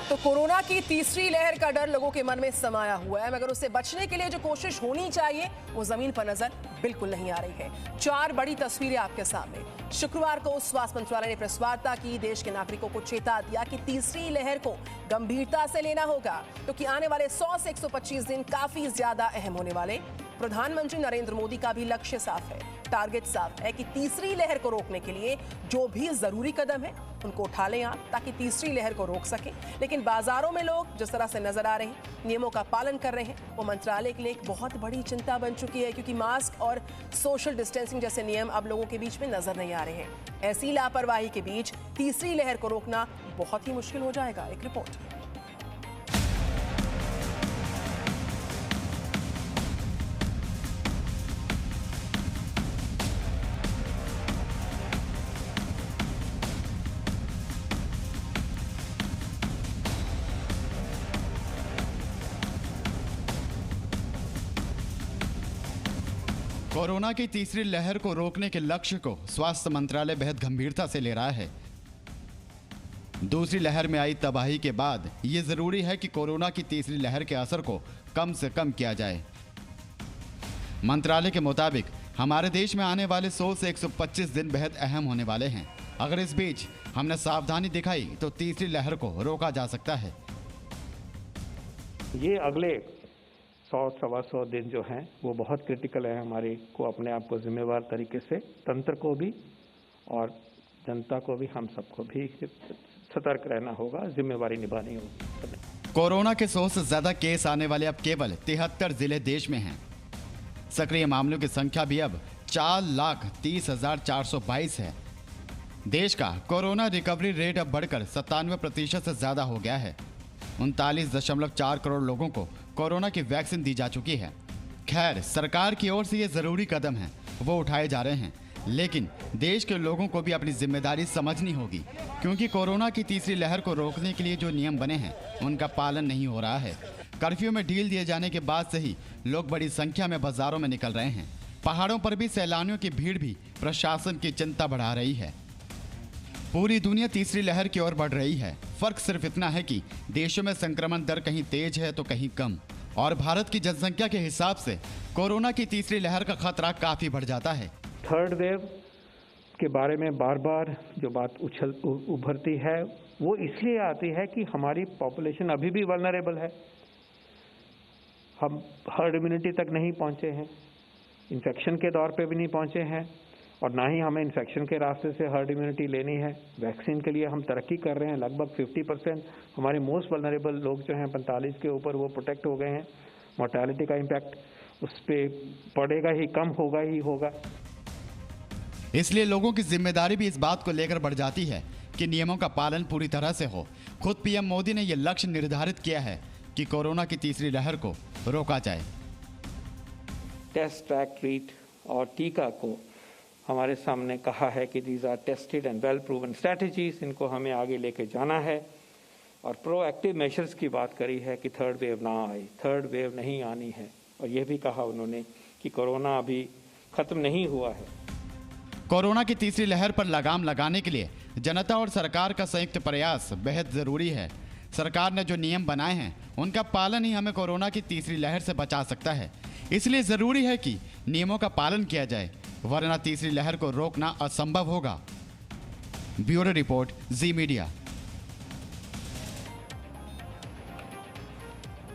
तो कोरोना की तीसरी लहर का डर लोगों के मन में समाया हुआ है, मगर उससे बचने के लिए जो कोशिश होनी चाहिए वो जमीन पर नजर बिल्कुल नहीं आ रही है। चार बड़ी तस्वीरें आपके सामने। शुक्रवार को स्वास्थ्य मंत्रालय ने प्रेस वार्ता की, देश के नागरिकों को चेता दिया कि तीसरी लहर को गंभीरता से लेना होगा, क्योंकि आने वाले 100 से 125 दिन काफी ज्यादा अहम होने वाले। प्रधानमंत्री नरेंद्र मोदी का भी लक्ष्य साफ है, टारगेट साफ है कि तीसरी लहर को रोकने के लिए जो भी जरूरी कदम है उनको उठा लें आप, ताकि तीसरी लहर को रोक सकें। लेकिन बाजारों में लोग जिस तरह से नजर आ रहे हैं, नियमों का पालन कर रहे हैं, वो मंत्रालय के लिए एक बहुत बड़ी चिंता बन चुकी है, क्योंकि मास्क और सोशल डिस्टेंसिंग जैसे नियम अब लोगों के बीच में नजर नहीं आ रहे हैं। ऐसी लापरवाही के बीच तीसरी लहर को रोकना बहुत ही मुश्किल हो जाएगा। एक रिपोर्ट। कोरोना की तीसरी लहर को रोकने के लक्ष्य को स्वास्थ्य मंत्रालय बेहद गंभीरता से ले रहा है। दूसरी लहर में आई तबाही के बाद ये जरूरी है कि कोरोना की तीसरी लहर के असर को कम से कम किया जाए। मंत्रालय के मुताबिक हमारे देश में आने वाले 100 से 125 दिन बेहद अहम होने वाले हैं। अगर इस बीच हमने सावधानी दिखाई तो तीसरी लहर को रोका जा सकता है। ये अगले 100-125 दिन जो हैं वो बहुत क्रिटिकल है। हमारे को अपने आप को जिम्मेवार तरीके से, तंत्र को भी और जनता को भी, हम सबको भी सतर्क रहना होगा, जिम्मेवारी निभानी होगी। कोरोना के 100 से ज्यादा केस आने वाले अब केवल 73 जिले देश में हैं। सक्रिय मामलों की संख्या भी अब 4,30,422 है। देश का कोरोना रिकवरी रेट अब बढ़कर 97% से ज्यादा हो गया है। 39.4 करोड़ लोगों को कोरोना की वैक्सीन दी जा चुकी है। खैर, सरकार की ओर से ये जरूरी कदम हैं वो उठाए जा रहे हैं, लेकिन देश के लोगों को भी अपनी जिम्मेदारी समझनी होगी, क्योंकि कोरोना की तीसरी लहर को रोकने के लिए जो नियम बने हैं उनका पालन नहीं हो रहा है। कर्फ्यू में ढील दिए जाने के बाद से ही लोग बड़ी संख्या में बाजारों में निकल रहे हैं। पहाड़ों पर भी सैलानियों की भीड़ भी प्रशासन की चिंता बढ़ा रही है। पूरी दुनिया तीसरी लहर की ओर बढ़ रही है। फर्क सिर्फ इतना है कि देशों में संक्रमण दर कहीं तेज है तो कहीं कम, और भारत की जनसंख्या के हिसाब से कोरोना की तीसरी लहर का खतरा काफी बढ़ जाता है। थर्ड वेव के बारे में बार बार जो बात उभरती है वो इसलिए आती है कि हमारी पॉपुलेशन अभी भी वल्नरेबल है। हम हर्ड इम्यूनिटी तक नहीं पहुंचे हैं, इन्फेक्शन के दौर पे भी नहीं पहुंचे हैं, और ना ही हमें इन्फेक्शन के रास्ते से हर्ड इम्यूनिटी लेनी है। वैक्सीन के लिए हम तरक्की कर रहे हैं, लगभग 50% हमारे मोस्ट वल्नरेबल लोग जो हैं 45 के ऊपर वो प्रोटेक्ट हो गए हैं। मोर्टेलिटी का इम्पैक्ट उस पर पड़ेगा ही, कम होगा ही होगा। इसलिए लोगों की जिम्मेदारी भी इस बात को लेकर बढ़ जाती है कि नियमों का पालन पूरी तरह से हो। खुद पीएम मोदी ने यह लक्ष्य निर्धारित किया है कि कोरोना की तीसरी लहर को रोका जाए। टेस्ट, ट्रैक, ट्रीट और टीका को हमारे सामने कहा है कि these are tested and well proven strategies, इनको हमें आगे लेके जाना है। और प्रोएक्टिव मेजर्स की बात करी है कि थर्ड वेव ना आए, थर्ड वेव नहीं आनी है। और यह भी कहा उन्होंने कि कोरोना अभी खत्म नहीं हुआ है। कोरोना की तीसरी लहर पर लगाम लगाने के लिए जनता और सरकार का संयुक्त प्रयास बेहद जरूरी है। सरकार ने जो नियम बनाए हैं उनका पालन ही हमें कोरोना की तीसरी लहर से बचा सकता है। इसलिए जरूरी है कि नियमों का पालन किया जाए, वरना तीसरी लहर को रोकना असंभव होगा। ब्यूरो रिपोर्ट, जी मीडिया।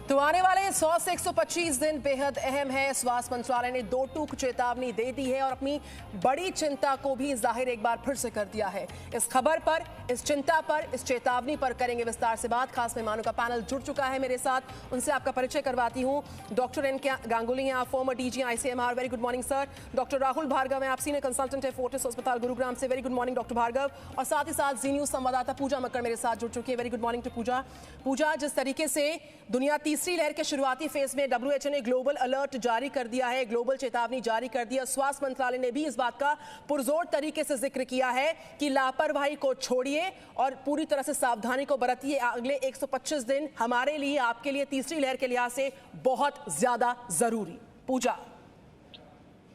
तो आने वाले 100 से 125 दिन बेहद अहम है। स्वास्थ्य मंत्रालय ने 2 टूक चेतावनी दे दी है और अपनी बड़ी चिंता को भी जाहिर एक बार फिर से कर दिया है। इस खबर पर, इस चिंता पर, इस चेतावनी पर करेंगे विस्तार से बात। खास मेहमानों का पैनल जुड़ चुका है मेरे साथ, उनसे आपका परिचय करवाती हूँ। डॉक्टर एन गांगुली हैं, former DG ICMR, very good morning sir. Doctor Rahul Bhargava हैं, आप सीनियर कंसल्टेंट है फोर्टिस अस्पताल गुरुग्राम से, very good morning doctor Bhargava. और साथ ही साथ जी न्यूज संवाददाता पूजा मक्कड़ मेरे साथ जुड़ चुकी है, वेरी गुड मॉर्निंग टू पूजा। पूजा, जिस तरीके से दुनिया तीसरी लहर के शुरुआती फेज में WHO ने ग्लोबल अलर्ट जारी कर दिया है, ग्लोबल चेतावनी जारी कर दिया, स्वास्थ्य मंत्रालय ने भी इस बात का पुरजोर तरीके से जिक्र किया है कि लापरवाही को छोड़िए और पूरी तरह से सावधानी को बरतिए। अगले 125 दिन हमारे लिए, आपके लिए तीसरी लहर के लिहाज से बहुत ज्यादा जरूरी। पूजा।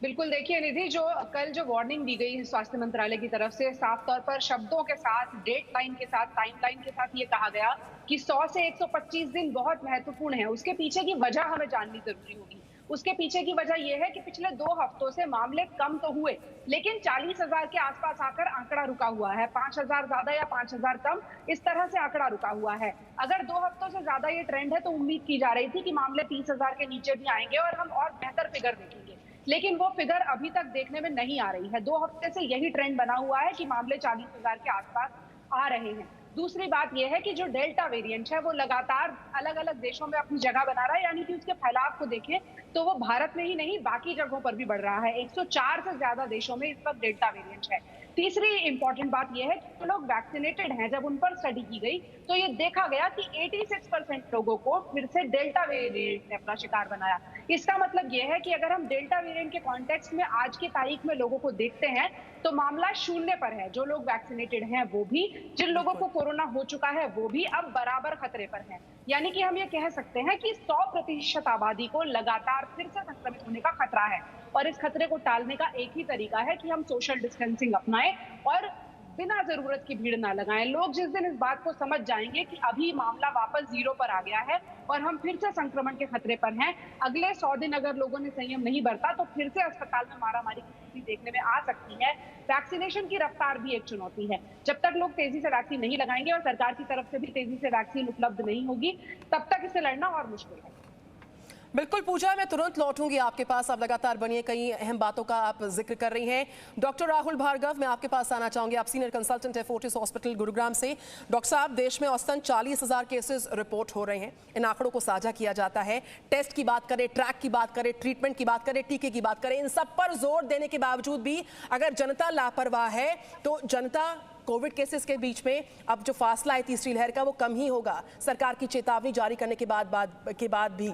बिल्कुल, देखिए निधि, जो कल जो वार्निंग दी गई है स्वास्थ्य मंत्रालय की तरफ से, साफ तौर पर शब्दों के साथ, डेट लाइन के साथ, टाइम लाइन के साथ ये कहा गया कि 100 से 125 दिन बहुत महत्वपूर्ण है। उसके पीछे की वजह हमें जाननी जरूरी होगी। उसके पीछे की वजह यह है कि पिछले 2 हफ्तों से मामले कम तो हुए, लेकिन 40,000 के आसपास आकर आंकड़ा रुका हुआ है। 5,000 ज्यादा या 5,000 कम, इस तरह से आंकड़ा रुका हुआ है। अगर 2 हफ्तों से ज्यादा ये ट्रेंड है तो उम्मीद की जा रही थी कि मामले 30,000 के नीचे भी आएंगे और हम और बेहतर फिगर देखेंगे, लेकिन वो फिगर अभी तक देखने में नहीं आ रही है। 2 हफ्ते से यही ट्रेंड बना हुआ है कि मामले 40,000 के आसपास आ रहे हैं। दूसरी बात यह है कि जो डेल्टा वेरिएंट है वो लगातार अलग अलग देशों में अपनी जगह बना रहा है, यानी कि उसके फैलाव को देखें तो वो भारत में ही नहीं बाकी जगहों पर भी बढ़ रहा है। 104 से ज्यादा देशों में इस वक्त डेल्टा वेरिएंट है। तीसरी इंपॉर्टेंट बात यह है कि जो लोग वैक्सीनेटेड हैं, जब उन पर स्टडी की गई तो ये देखा गया कि 86% लोगों को फिर से डेल्टा वेरिएंट ने अपना शिकार बनाया। इसका मतलब यह है कि अगर हम डेल्टा वेरिएंट के कॉन्टेक्स्ट में आज की तारीख में लोगों को देखते हैं तो मामला 0 पर है। जो लोग वैक्सीनेटेड हैं वो भी, जिन लोगों को कोरोना हो चुका है वो भी अब बराबर खतरे पर है। यानी कि हम ये कह सकते हैं कि 100% आबादी को लगातार फिर से संक्रमित होने का खतरा है, और इस खतरे को टालने का एक ही तरीका है कि हम सोशल डिस्टेंसिंग अपनाएं और बिना जरूरत की भीड़ ना लगाएं। लोग जिस दिन इस बात को समझ जाएंगे कि अभी मामला वापस 0 पर आ गया है और हम फिर से संक्रमण के खतरे पर हैं, अगले 100 दिन अगर लोगों ने संयम नहीं बरता तो फिर से अस्पताल में मारामारी की स्थिति देखने में आ सकती है। वैक्सीनेशन की रफ्तार भी एक चुनौती है। जब तक लोग तेजी से वैक्सीन नहीं लगाएंगे और सरकार की तरफ से भी तेजी से वैक्सीन उपलब्ध नहीं होगी, तब तक इसे लड़ना और मुश्किल है। बिल्कुल पूजा, मैं तुरंत लौटूंगी आपके पास। आप लगातार बनिए, कई अहम बातों का आप जिक्र कर रही हैं। डॉक्टर राहुल भार्गव, मैं आपके पास आना चाहूंगी। आप सीनियर कंसल्टेंट है फोर्टिस हॉस्पिटल गुरुग्राम से। डॉक्टर साहब, देश में औसतन 40,000 केसेस रिपोर्ट हो रहे हैं। इन आंकड़ों को साझा किया जाता है। टेस्ट की बात करें, ट्रैक की बात करें, ट्रीटमेंट की बात करें, टीके की बात करें, इन सब पर जोर देने के बावजूद भी अगर जनता लापरवाह है तो जनता कोविड केसेस के बीच में अब जो फासला है तीसरी लहर का वो कम ही होगा, सरकार की चेतावनी जारी करने के बाद भी।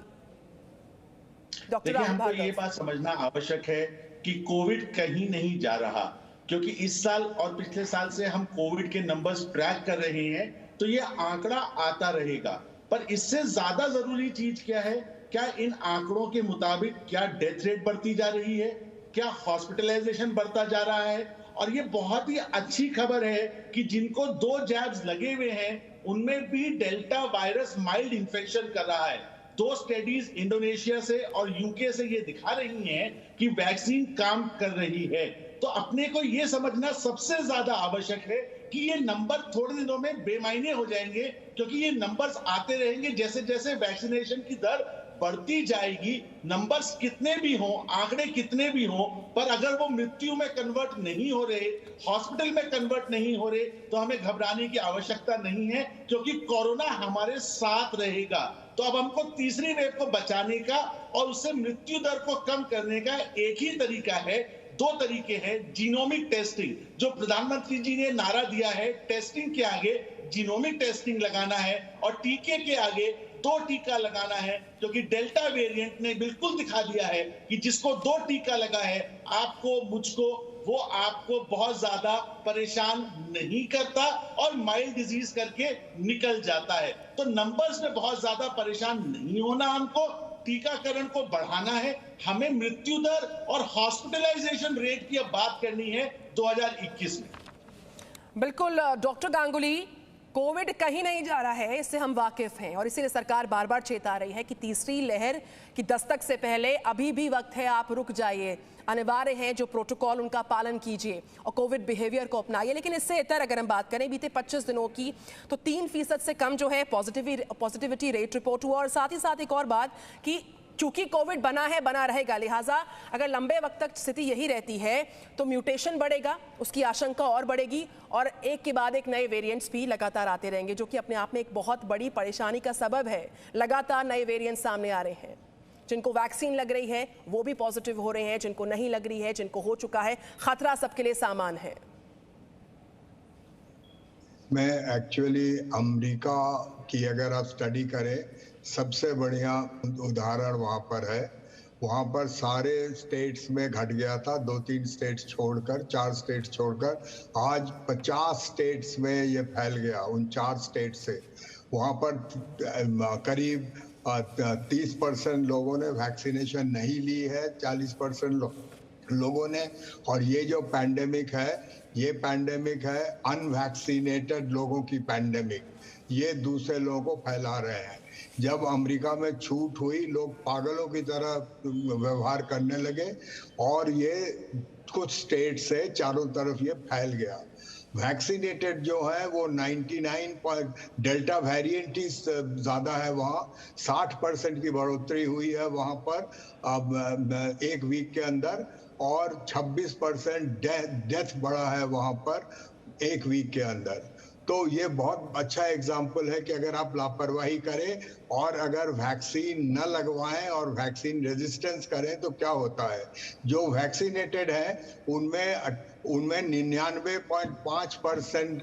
देखिए, हमको ये बात समझना आवश्यक है कि कोविड कहीं नहीं जा रहा, क्योंकि इस साल और पिछले साल से हम कोविड के नंबर्स ट्रैक कर रहे हैं, तो ये आंकड़ा आता रहेगा। पर इससे ज्यादा जरूरी चीज क्या है? क्या इन आंकड़ों के मुताबिक क्या डेथ रेट बढ़ती जा रही है, क्या हॉस्पिटलाइजेशन बढ़ता जा रहा है? और ये बहुत ही अच्छी खबर है कि जिनको 2 जैब्स लगे हुए हैं उनमें भी डेल्टा वायरस माइल्ड इन्फेक्शन कर रहा है। 2 स्टडीज इंडोनेशिया से और यूके से ये दिखा रही हैं कि वैक्सीन काम कर रही है। तो अपने को ये समझना सबसे ज्यादा आवश्यक है कि ये नंबर थोड़े दिनों में बेमायने हो जाएंगे, क्योंकि ये नंबर्स आते रहेंगे जैसे जैसे वैक्सीनेशन की दर बढ़ती जाएगी। नंबर्स कितने भी हों, आंकड़े कितने भी हों, पर अगर वो मृत्यु में कन्वर्ट नहीं हो रहे, हॉस्पिटल में कन्वर्ट नहीं हो रहे, तो हमें घबराने की आवश्यकता नहीं है, क्योंकि कोरोना हमारे साथ रहेगा। तो अब हमको तीसरी वेव को बचाने का और उससे मृत्यु दर को कम करने का एक ही तरीका है। 2 तरीके हैं। जीनोमिक टेस्टिंग, जो प्रधानमंत्री जी ने नारा दिया है, टेस्टिंग के आगे जीनोमिक टेस्टिंग लगाना है और टीके के आगे 2 टीका लगाना है, क्योंकि डेल्टा वेरिएंट ने बिल्कुल दिखा दिया है कि जिसको 2 टीका लगा है, आपको, मुझको, वो आपको बहुत ज्यादा परेशान नहीं करता और माइल्ड डिजीज करके निकल जाता है। तो नंबर्स में बहुत ज्यादा परेशान नहीं होना, हमको टीकाकरण को बढ़ाना है। हमें मृत्यु दर और हॉस्पिटलाइजेशन रेट की अब बात करनी है 2021 में। बिल्कुल डॉक्टर गांगुली, कोविड कहीं नहीं जा रहा है, इससे हम वाकिफ हैं और इसीलिए सरकार बार बार चेता रही है कि तीसरी लहर की दस्तक से पहले अभी भी वक्त है, आप रुक जाइए। अनिवार्य है जो प्रोटोकॉल उनका पालन कीजिए और कोविड बिहेवियर को अपनाइए। लेकिन इससे इतर अगर हम बात करें बीते 25 दिनों की, तो 3% से कम जो है पॉजिटिविटी रेट रिपोर्ट हुआ। और साथ ही साथ एक और बात कि चूंकि कोविड बना है, बना रहेगा, लिहाजा अगर लंबे वक्त तक स्थिति यही रहती है तो म्यूटेशन बढ़ेगा, उसकी आशंका और बढ़ेगी और एक के बाद एक नए वेरिएंट्स भी लगातार आते रहेंगे, जो कि अपने आप में एक बहुत बड़ी परेशानी का सबब है। लगातार नए वेरिएंट्स सामने आ रहे हैं। जिनको वैक्सीन लग रही है वो भी पॉजिटिव हो रहे हैं, जिनको नहीं लग रही है, जिनको हो चुका है, खतरा सबके लिए सामान है। मैं एक्चुअली अमेरिका की अगर आप स्टडी करें, सबसे बढ़िया उदाहरण वहाँ पर है। वहाँ पर सारे स्टेट्स में घट गया था, 2-3 स्टेट्स छोड़कर, 4 स्टेट्स छोड़कर, आज 50 स्टेट्स में ये फैल गया, उन 4 स्टेट से। वहाँ पर करीब 30% लोगों ने वैक्सीनेशन नहीं ली है, 40% लोगों ने। और ये जो पैंडेमिक है, ये पैंडेमिक है अनवैक्सीनेटेड लोगों की पैंडेमिक। ये दूसरे लोगों को फैला रहे हैं। जब अमेरिका में छूट हुई, लोग पागलों की तरह व्यवहार करने लगे और ये कुछ स्टेट से चारों तरफ ये फैल गया। वैक्सीनेटेड जो है वो 99 डेल्टा वेरिएंट ही ज्यादा है वहाँ। 60% की बढ़ोतरी हुई है वहाँ पर अब एक वीक के अंदर, और 26% डेथ बढ़ा है वहाँ पर एक वीक के अंदर। तो ये बहुत अच्छा एग्जाम्पल है कि अगर आप लापरवाही करें और अगर वैक्सीन न लगवाएं और वैक्सीन रेजिस्टेंस करें तो क्या होता है। जो वैक्सीनेटेड है उनमें 99.5%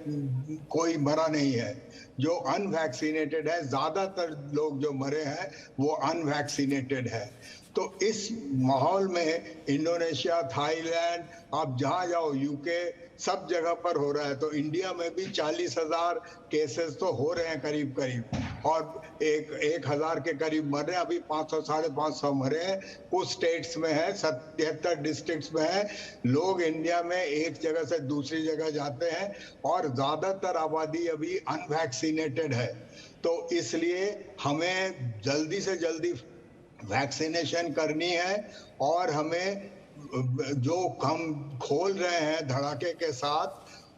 कोई मरा नहीं है। जो अनवैक्सीनेटेड है, ज्यादातर लोग जो मरे हैं वो अनवैक्सीनेटेड है। तो इस माहौल में इंडोनेशिया, थाईलैंड, आप जहां जाओ, यूके, सब जगह पर हो रहा है। तो इंडिया में भी 40,000 केसेस तो हो रहे हैं करीब करीब, और 1,000 के करीब मर रहे हैं। अभी 500 साढ़े 500 मरे हैं। कुछ स्टेट्स में है, 77 डिस्ट्रिक्ट्स में है। लोग इंडिया में एक जगह से दूसरी जगह जाते हैं और ज्यादातर आबादी अभी अनवैक्सीनेटेड है। तो इसलिए हमें जल्दी से जल्दी वैक्सीनेशन करनी है, और हमें जो हम खोल रहे हैं धड़ाके के साथ,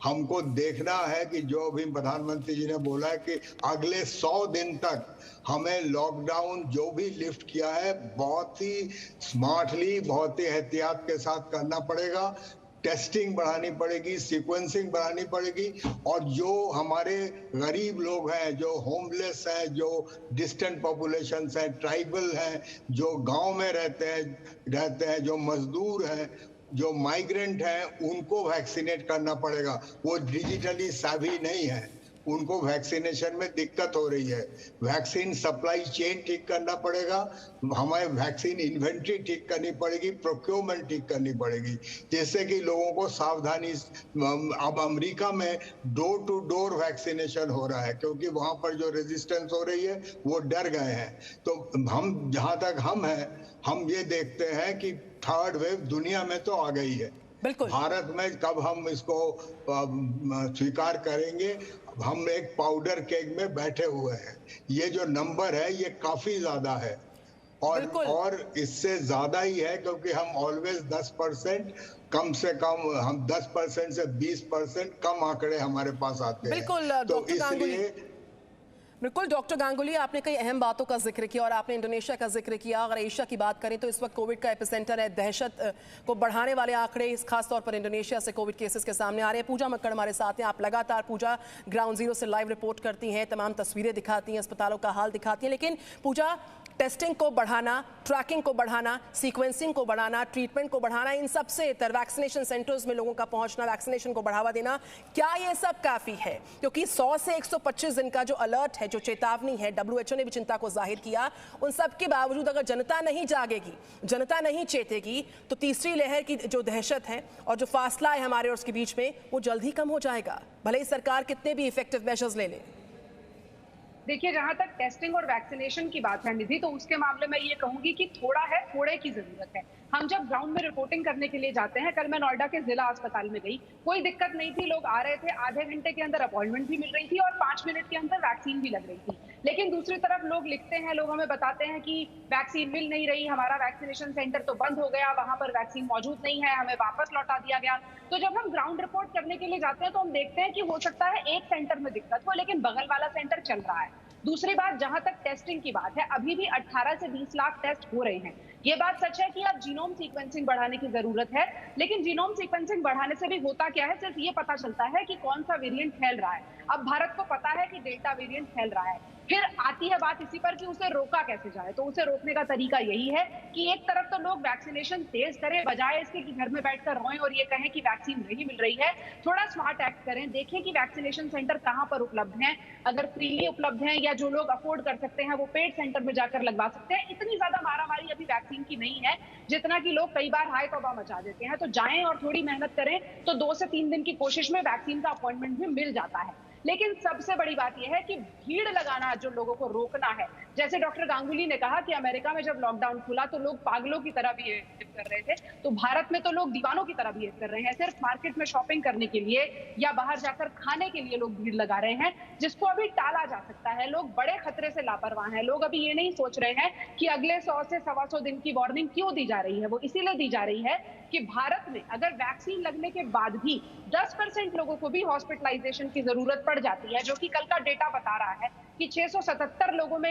हमको देखना है कि जो अभी प्रधानमंत्री जी ने बोला है कि अगले 100 दिन तक हमें लॉकडाउन जो भी लिफ्ट किया है बहुत ही स्मार्टली, बहुत ही एहतियात के साथ करना पड़ेगा। टेस्टिंग बढ़ानी पड़ेगी, सीक्वेंसिंग बढ़ानी पड़ेगी, और जो हमारे गरीब लोग हैं, जो होमलेस हैं, जो डिस्टेंट पॉपुलेशंस हैं, ट्राइबल हैं, जो गांव में रहते हैं, जो मजदूर हैं, जो माइग्रेंट हैं, उनको वैक्सीनेट करना पड़ेगा। वो डिजिटली savvy नहीं है, उनको वैक्सीनेशन में दिक्कत हो रही है। वैक्सीन सप्लाई चेन ठीक करना पड़ेगा, हमें वैक्सीन इन्वेंट्री ठीक करनी पड़ेगी, प्रोक्योरमेंट ठीक करनी पड़ेगी, जिससे कि लोगों को सावधानी। अब अमेरिका में डोर टू डोर वैक्सीनेशन हो रहा है, क्योंकि वहां पर जो रेजिस्टेंस हो रही है वो डर गए हैं। तो हम जहां तक हम हैं, हम ये देखते हैं कि थर्ड वेव दुनिया में तो आ गई है। बिल्कुल। भारत में कब हम इसको स्वीकार करेंगे? हम एक पाउडर केक में बैठे हुए हैं। ये जो नंबर है ये काफी ज्यादा है, और इससे ज्यादा ही है, क्योंकि हम ऑलवेज 10% कम से कम, हम 10% से 20% कम आंकड़े हमारे पास आते हैं। बिल्कुल। तो इसलिए बिल्कुल डॉक्टर गांगुली, आपने कई अहम बातों का जिक्र किया और आपने इंडोनेशिया का जिक्र किया। अगर एशिया की बात करें तो इस वक्त कोविड का एपिसेंटर है। दहशत को बढ़ाने वाले आंकड़े इस खास तौर पर इंडोनेशिया से कोविड केसेस के सामने आ रहे हैं। पूजा मक्कड़ हमारे साथ हैं। आप लगातार पूजा ग्राउंड जीरो से लाइव रिपोर्ट करती हैं, तमाम तस्वीरें दिखाती हैं, अस्पतालों का हाल दिखाती हैं। लेकिन पूजा, टेस्टिंग को बढ़ाना, ट्रैकिंग को बढ़ाना, सीक्वेंसिंग को बढ़ाना, ट्रीटमेंट को बढ़ाना, इन सबसे इतर वैक्सीनेशन सेंटर्स में लोगों का पहुंचना, वैक्सीनेशन को बढ़ावा देना, क्या ये सब काफी है? क्योंकि 100 से 125 दिन का जो अलर्ट है, जो चेतावनी है, WHO ने भी चिंता को जाहिर किया, उन सब के बावजूद अगर जनता नहीं जागेगी, जनता नहीं चेतेगी, तो तीसरी लहर की जो दहशत है और जो फासला है हमारे और उसके बीच में, वो जल्द ही कम हो जाएगा, भले ही सरकार कितने भी इफेक्टिव मेजर्स ले ले। देखिए, जहां तक टेस्टिंग और वैक्सीनेशन की बात है निधि, तो उसके मामले में ये कहूंगी कि थोड़े की जरूरत है। हम जब ग्राउंड में रिपोर्टिंग करने के लिए जाते हैं, कल मैं नोएडा के जिला अस्पताल में गई, कोई दिक्कत नहीं थी, लोग आ रहे थे, आधे घंटे के अंदर अपॉइंटमेंट भी मिल रही थी और 5 मिनट के अंदर वैक्सीन भी लग रही थी। लेकिन दूसरी तरफ लोग लिखते हैं, लोग हमें बताते हैं कि वैक्सीन मिल नहीं रही, हमारा वैक्सीनेशन सेंटर तो बंद हो गया, वहां पर वैक्सीन मौजूद नहीं है, हमें वापस लौटा दिया गया। तो जब हम ग्राउंड रिपोर्ट करने के लिए जाते हैं तो हम देखते हैं कि हो सकता है एक सेंटर में दिक्कत हो, लेकिन बगल वाला सेंटर चल रहा है। दूसरी बात, जहां तक टेस्टिंग की बात है, अभी भी 18 से 20 लाख टेस्ट हो रहे हैं। ये बात सच है कि अब जीनोम सीक्वेंसिंग बढ़ाने की जरूरत है, लेकिन जीनोम सीक्वेंसिंग बढ़ाने से भी होता क्या है, सिर्फ ये पता चलता है कि कौन सा वेरिएंट फैल रहा है। अब भारत को पता है कि डेल्टा वेरिएंट फैल रहा है, फिर आती है बात इसी पर कि उसे रोका कैसे जाए। तो उसे रोकने का तरीका यही है कि एक तरफ तो लोग वैक्सीनेशन तेज करें, बजाय इसके कि घर में बैठकर रोएं और ये कहें कि वैक्सीन नहीं मिल रही है। थोड़ा स्मार्ट एक्ट करें, देखें कि वैक्सीनेशन सेंटर कहां पर उपलब्ध हैं, अगर फ्रीली उपलब्ध हैं या जो लोग अफोर्ड कर सकते हैं वो पेड सेंटर में जाकर लगवा सकते हैं। इतनी ज्यादा मारामारी अभी वैक्सीन की नहीं है जितना कि लोग कई बार हाय तौबा मचा देते हैं। तो जाएं और थोड़ी मेहनत करें तो 2 से 3 दिन की कोशिश में वैक्सीन का अपॉइंटमेंट भी मिल जाता है। लेकिन सबसे बड़ी बात यह है कि भीड़ लगाना, जो लोगों को रोकना है। जैसे डॉक्टर गांगुली ने कहा कि अमेरिका में जब लॉकडाउन खुला तो लोग पागलों की तरह भी कर रहे थे, तो भारत में तो लोग दीवानों की तरह बिहेव कर रहे हैं। सिर्फ मार्केट में शॉपिंग करने के लिए या बाहर जाकर खाने के लिए लोग भीड़ लगा रहे हैं, जिसको अभी टाला जा सकता है। लोग बड़े खतरे से लापरवाह हैं। लोग अभी ये नहीं सोच रहे हैं कि अगले 100 से 125 दिन की वार्निंग क्यों दी जा रही है। वो इसीलिए दी जा रही है कि भारत में अगर वैक्सीन लगने के बाद भी 10% लोगों को भी हॉस्पिटलाइजेशन की जरूरत पड़ जाती है, जो कि कल का डेटा बता रहा है कि 677 लोगों में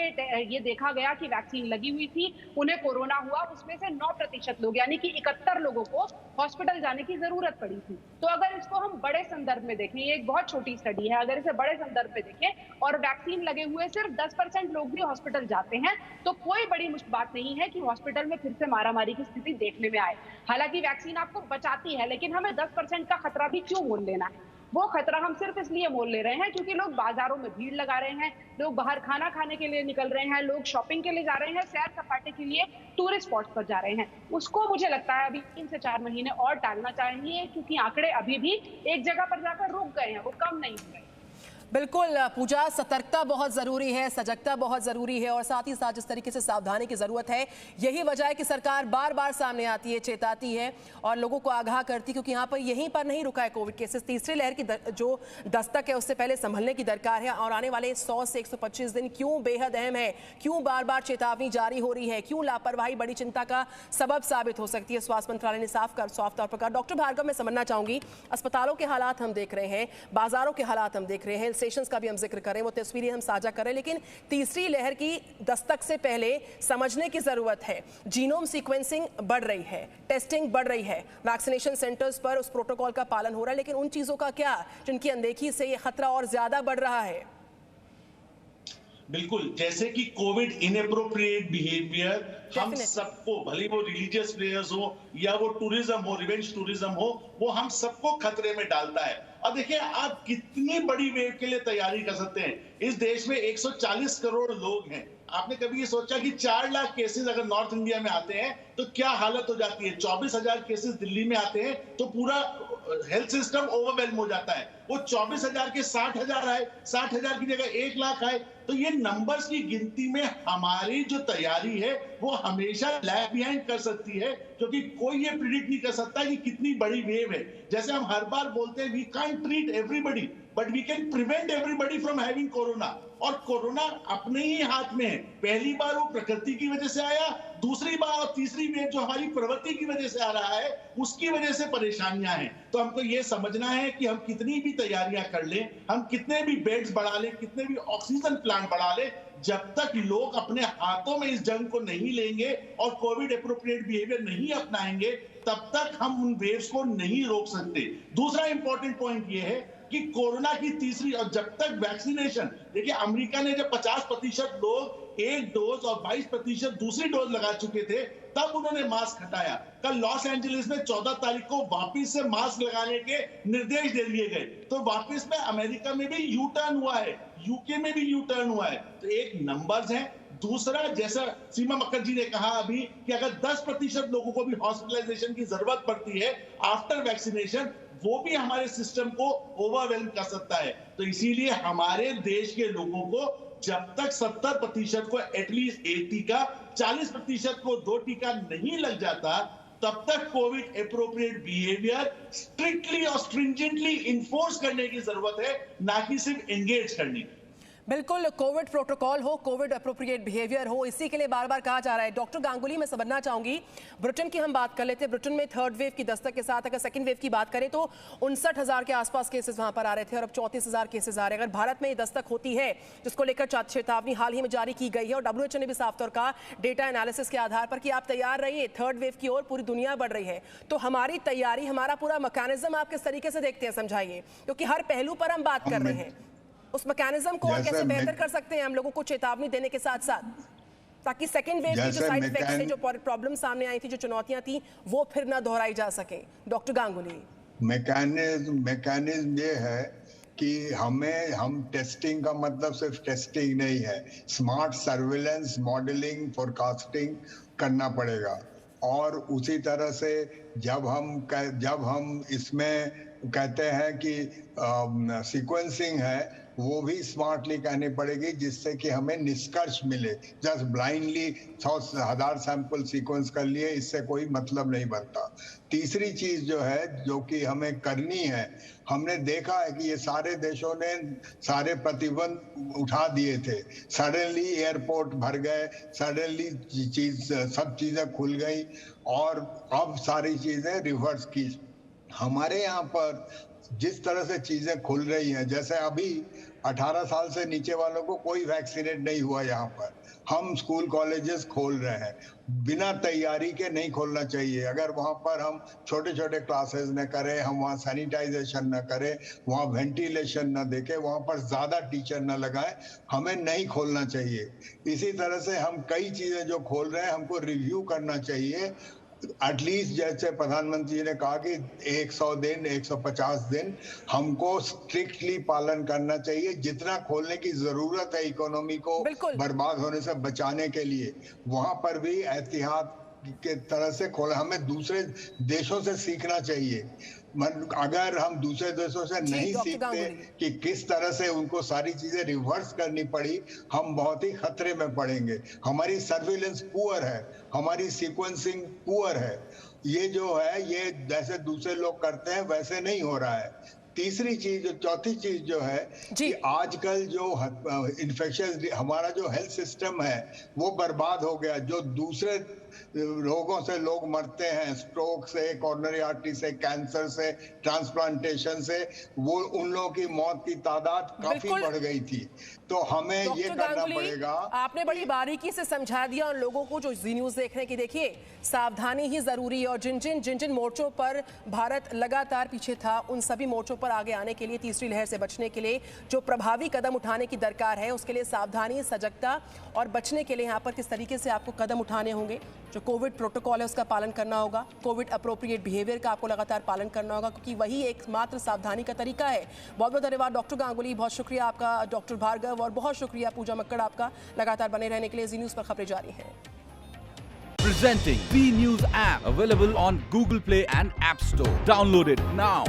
ये देखा गया कि वैक्सीन लगी हुई थी, उन्हें कोरोना हुआ, उसमें से 9% लोग यानी कि 71 लोगों को हॉस्पिटल जाने की जरूरत पड़ी थी। तो अगर इसको हम बड़े संदर्भ में देखें, ये एक बहुत छोटी स्टडी है, अगर इसे बड़े संदर्भ में देखें और वैक्सीन लगे हुए सिर्फ 10% लोग भी हॉस्पिटल जाते हैं, तो कोई बड़ी बात नहीं है कि हॉस्पिटल में फिर से मारामारी की स्थिति देखने में आए। हालांकि वैक्सीन आपको बचाती है, लेकिन हमें 10% का खतरा भी क्यों मोल लेना है? वो खतरा हम सिर्फ इसलिए मोल ले रहे हैं क्योंकि लोग बाजारों में भीड़ लगा रहे हैं, लोग बाहर खाना खाने के लिए निकल रहे हैं, लोग शॉपिंग के लिए जा रहे हैं, सैर सपाटे के लिए टूरिस्ट स्पॉट्स पर जा रहे हैं। उसको मुझे लगता है अभी 3 से 4 महीने और टालना चाहिए, क्योंकि आंकड़े अभी भी एक जगह पर जाकर रुक गए हैं, वो कम नहीं हुए। बिल्कुल पूजा, सतर्कता बहुत ज़रूरी है, सजगता बहुत ज़रूरी है और साथ ही साथ जिस तरीके से सावधानी की ज़रूरत है, यही वजह है कि सरकार बार बार सामने आती है, चेताती है और लोगों को आगाह करती, क्योंकि यहाँ पर यहीं पर नहीं रुका है कोविड केसेस। तीसरी लहर की जो दस्तक है उससे पहले संभलने की दरकार है और आने वाले 100 से 125 दिन क्यों बेहद अहम है, क्यों बार बार चेतावनी जारी हो रही है, क्यों लापरवाही बड़ी चिंता का सबब साबित हो सकती है, स्वास्थ्य मंत्रालय ने साफ तौर पर कहा। डॉक्टर भार्गव, मैं समझना चाहूंगी, अस्पतालों के हालात हम देख रहे हैं, बाजारों के हालात हम देख रहे हैं, स्टेशंस का भी हम जिक्र करें, वो तस्वीरें हम साझा करें, लेकिन तीसरी लहर की दस्तक से पहले समझने की जरूरत है। जीनोम सीक्वेंसिंग बढ़ रही है, टेस्टिंग बढ़ रही है, वैक्सीनेशन सेंटर्स पर उस प्रोटोकॉल का पालन हो रहा है, लेकिन उन चीजों का क्या जिनकी अनदेखी से ये खतरा और ज्यादा बढ़ रहा है? बिल्कुल, जैसे कि कोविड इनएप्रोप्रिएट बिहेवियर हम सबको, भले वो रिलीजियस प्लेयर्स हो या वो टूरिज्म हो, रिवेंज टूरिज्म हो, वो हम सबको खतरे में डालता है। अब देखिए, आप कितनी बड़ी वेव के लिए तैयारी कर सकते हैं। इस देश में 140 करोड़ लोग हैं। आपने कभी ये सोचा कि 4 लाख केसेस अगर नॉर्थ इंडिया में आते हैं तो क्या हालत हो जाती है? 24,000 केसेस दिल्ली में आते हैं तो पूरा हेल्थ सिस्टम ओवरवेल्म हो जाता है। वो 24,000 के 60,000 आए, 60,000 की जगह 1 लाख आए, तो ये नंबर्स की गिनती में हमारी जो तैयारी है वो हमेशा लैग बिहाइंड कर सकती है, क्योंकि कोई ये प्रिडिक्ट नहीं कर सकता कि कितनी बड़ी वेव है। जैसे हम हर बार बोलते हैं, we can't treat everybody but we can prevent everybody from having corona. और कोरोना अपने ही हाथ में है। पहली बार वो प्रकृति की वजह से आया, दूसरी बार और तीसरी वेव जो हमारी प्रवृत्ति की वजह से आ रहा है, उसकी वजह से परेशानियां हैं। तो हमको ये समझना है कि हम कितनी भी तैयारियां कर लें, हम कितने भी बेड्स बढ़ा लें, कितने भी ऑक्सीजन प्लांट बढ़ा लें, जब तक लोग अपने हाथों में इस जंग को नहीं लेंगे और कोविड एप्रोप्रिएट बिहेवियर नहीं अपनाएंगे, तब तक हम उन वेव्स को नहीं रोक सकते। दूसरा इंपॉर्टेंट पॉइंट ये है कि कोरोना की तीसरी, और जब तक वैक्सीनेशन, देखिए अमेरिका ने जब 50% लोग 1 डोज और 22% दूसरी डोज लगा चुके थे, तब उन्होंने मास्क हटाया। कल लॉस एंजलिस में 14 तारीख को वापिस से मास्क लगाने के निर्देश दे दिए गए, तो वापिस में अमेरिका में भी यू टर्न हुआ है, यूके में भी यू टर्न हुआ है। तो एक नंबर्स हैं। दूसरा, जैसा सीमा मक्कर जी ने कहा अभी कि अगर 10% लोगों को भी हॉस्पिटलाइजेशन की जरूरत पड़ती है आफ्टर वैक्सीनेशन, वो भी हमारे सिस्टम को ओवरवेल्म कर सकता है। तो इसीलिए हमारे देश के लोगों को जब तक 70% को एटलीस्ट 1 टीका, 40% को 2 टीका नहीं लग जाता, तब तक कोविड एप्रोप्रिएट बिहेवियर स्ट्रिक्टली और स्ट्रिंजेंटली इन्फोर्स करने की जरूरत है, ना कि सिर्फ एंगेज करने की। बिल्कुल, कोविड प्रोटोकॉल हो, कोविड एप्रोप्रिएट बिहेवियर हो, इसी के लिए बार बार कहा जा रहा है। डॉक्टर गांगुली, मैं समझना चाहूंगी, ब्रिटेन की हम बात कर लेते हैं। ब्रिटेन में 3rd वेव की दस्तक के साथ अगर 2nd वेव की बात करें तो 59,000 के आसपास केसेस वहां पर आ रहे थे और अब 34,000 केसेस आ रहे हैं। अगर भारत में ये दस्तक होती है, जिसको लेकर चेतावनी हाल ही में जारी की गई है और WHO ने भी साफ तौर का डेटा एनालिसिस के आधार पर कि आप तैयार रहिए, 3rd वेव की ओर पूरी दुनिया बढ़ रही है, तो हमारी तैयारी, हमारा पूरा मैकेनिज्म आप किस तरीके से देखते हैं, समझाइए, क्योंकि हर पहलू पर हम बात कर रहे हैं। उस मैकेनिज्म को और कैसे बेहतर कर सकते हैं हम लोगों को चेतावनी देने के साथ साथ, ताकि 2nd वेव की जो साइड इफेक्ट्स से जो प्रॉब्लम सामने आई थी, जो चुनौतियां थी, वो फिर ना दोहराई जा सके। डॉक्टर गांगुली, मैकेनिज्म ये है कि हम टेस्टिंग का मतलब सिर्फ टेस्टिंग नहीं है, स्मार्ट सर्विलेंस, मॉडलिंग, फोरकास्टिंग करना पड़ेगा। और उसी तरह से जब हम इसमें कहते हैं कि सीक्वेंसिंग है, वो भी स्मार्टली कहनी पड़ेगी, जिससे कि हमें निष्कर्ष मिले। जस्ट ब्लाइंडली 100,000 सैंपल सीक्वेंस कर लिए, इससे कोई मतलब नहीं बनता। तीसरी चीज जो है, जो कि हमें करनी है, हमने देखा है कि ये सारे देशों ने सारे प्रतिबंध उठा दिए थे। सडनली एयरपोर्ट भर गए, सडनली सब चीजें खुल गई और अब सारी चीजें रिवर्स की। हमारे यहाँ पर जिस तरह से चीजें खुल रही हैं, जैसे अभी 18 साल से नीचे वालों को कोई वैक्सीनेट नहीं हुआ, यहाँ पर हम स्कूल कॉलेजेस खोल रहे हैं, बिना तैयारी के नहीं खोलना चाहिए। अगर वहां पर हम छोटे छोटे क्लासेस न करें, हम वहाँ सैनिटाइजेशन न करें, वहाँ वेंटिलेशन न देखें, वहां पर ज्यादा टीचर न लगाएं, हमें नहीं खोलना चाहिए। इसी तरह से हम कई चीजें जो खोल रहे हैं, हमको रिव्यू करना चाहिए। एटलीस्ट जैसे प्रधानमंत्री जी ने कहा कि 100 दिन 150 दिन हमको स्ट्रिक्टली पालन करना चाहिए। जितना खोलने की जरूरत है इकोनॉमी को बर्बाद होने से बचाने के लिए, वहां पर भी एहतियात के तरह से खोला। हमें दूसरे देशों से सीखना चाहिए। अगर हम दूसरे देशों से नहीं सीखते कि किस तरह से उनको सारी चीजें रिवर्स करनी पड़ी, हम बहुत ही खतरे में पड़ेंगे। हमारी सर्विलेंस पुअर है, हमारी सीक्वेंसिंग पुअर है। ये जो है, ये जैसे दूसरे लोग करते हैं वैसे नहीं हो रहा है। तीसरी चीज, चौथी चीज जो है कि आजकल जो इन्फेक्शन, हमारा जो हेल्थ सिस्टम है वो बर्बाद हो गया। जो दूसरे रोगों से लोग मरते हैं, स्ट्रोक से, कॉर्नरी आर्टरी से, कैंसर से, ट्रांसप्लांटेशन से, वो उन लोगों की मौत की तादाद काफी बढ़ गई थी। तो हमें ये करना पड़ेगा। आपने बड़ी बारीकी से समझा दिया उन लोगों को जो जी न्यूज देख रहे हैं कि देखिए सावधानी ही जरूरी है, और जिन जिन मोर्चों पर भारत लगातार पीछे था, उन सभी मोर्चों पर आगे आने के लिए, तीसरी लहर से बचने के लिए जो प्रभावी कदम उठाने की दरकार है, उसके लिए सावधानी, सजगता और बचने के लिए यहाँ पर किस तरीके से आपको कदम उठाने होंगे। जो कोविड प्रोटोकॉल है उसका पालन करना होगा, कोविड अप्रोप्रिएट बिहेवियर का आपको लगातार पालन करना होगा, क्योंकि वही एकमात्र सावधानी का तरीका है। बहुत बहुत धन्यवाद डॉक्टर गांगुली, बहुत शुक्रिया आपका डॉक्टर भार्गव, और बहुत शुक्रिया पूजा मक्कड़ आपका लगातार बने रहने के लिए। जी न्यूज पर खबरें जारी हैं। Presenting Z News app, available on Google Play and App Store. Download it now.